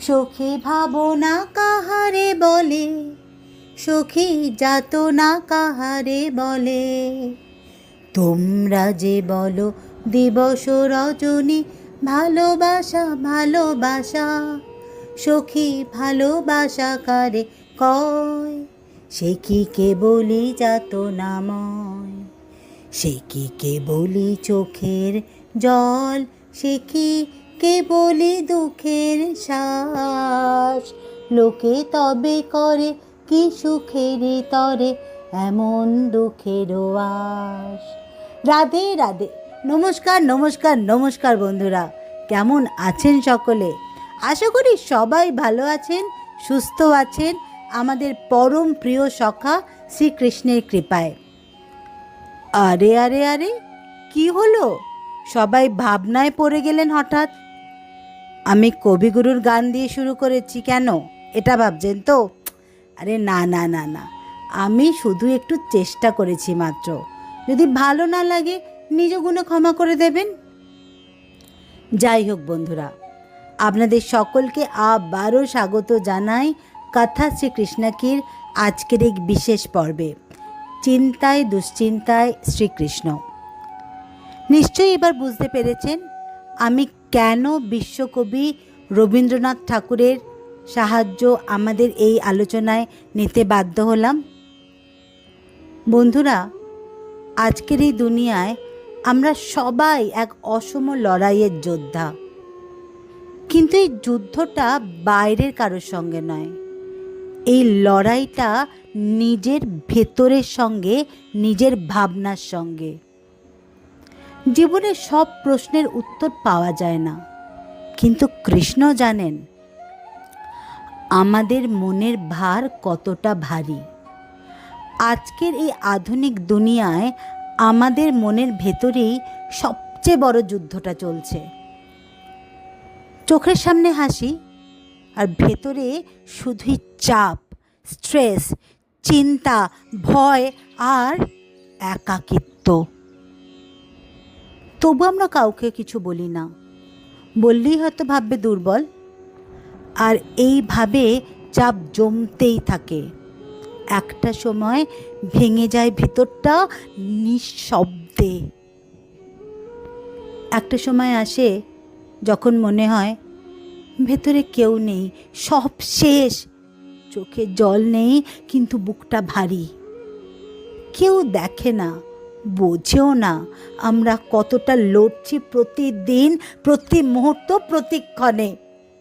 সখী ভাবনা কাহারে বলে, সখী যাতনা কাহারে বলে। তোমরা যে বলো দিবস রজনী, ভালোবাসা ভালোবাসা, সখী ভালোবাসা কারে কয়? সে কি কেবলই যাতনাময়, সে কি কেবলই চোখের জল, সে কি কেবলই দুঃখের শ্বাস। লোকে তবে করে কি সুখের তরে, এমন দুঃখের আশ। রাধে রাধে। নমস্কার নমস্কার নমস্কার বন্ধুরা, কেমন আছেন সকলে? আশা করি সবাই ভালো আছেন, সুস্থ আছেন আমাদের পরম প্রিয় সখা শ্রীকৃষ্ণের কৃপায়। আরে আরে আরে, কি হলো? সবাই ভাবনায় পড়ে গেলেন হঠাৎ। আমি কবিগুরুর গান দিয়ে শুরু করেছি কেন, এটা ভাবছেন তো? আরে না না না না, আমি শুধু একটু চেষ্টা করেছি মাত্র। যদি ভালো না লাগে নিজ গুণে ক্ষমা করে দেবেন। যাই হোক বন্ধুরা, আপনাদের সকলকে আবারও স্বাগত জানাই কথা শ্রীকৃষ্ণকীর আজকের এক বিশেষ পর্বে, চিন্তায় দুশ্চিন্তায় শ্রীকৃষ্ণ। নিশ্চয়ই এবার বুঝতে পেরেছেন আমি কেন বিশ্বকবি রবীন্দ্রনাথ ঠাকুরের সাহায্য আমাদের এই আলোচনায় নিতে বাধ্য হলাম। বন্ধুরা, আজকের এই দুনিয়ায় আমরা সবাই এক অসম লড়াইয়ের যোদ্ধা, কিন্তু এই যুদ্ধটা বাইরের কারোর সঙ্গে নয়। এই লড়াইটা নিজের ভেতরের সঙ্গে, নিজের ভাবনার সঙ্গে। জীবনের সব প্রশ্নের উত্তর পাওয়া যায় না, কিন্তু কৃষ্ণ জানেন আমাদের মনের ভার কতটা ভারী। আজকের এই আধুনিক দুনিয়ায় আমাদের মনের ভেতরেই সবচেয়ে বড় যুদ্ধটা চলছে। চোখের সামনে হাসি আর ভেতরে শুধুই চাপ, স্ট্রেস, চিন্তা, ভয় আর একাকিত্ব। তবু আমরা কাউকে কিছু বলি না, বললেই হয়তো ভাববে দুর্বল। আর এইভাবে চাপ জমতেই থাকে। একটা সময় ভেঙে যায় ভিতরটা নিঃশব্দে। একটা সময় আসে যখন মনে হয় ভেতরে কেউ নেই, সব শেষ। চোখে জল নেই, কিন্তু বুকটা ভারী। কেউ দেখে না, বোঝেও না আমরা কতটা লড়ছি প্রতিদিন, প্রতি মুহূর্ত, প্রতিক্ষণে।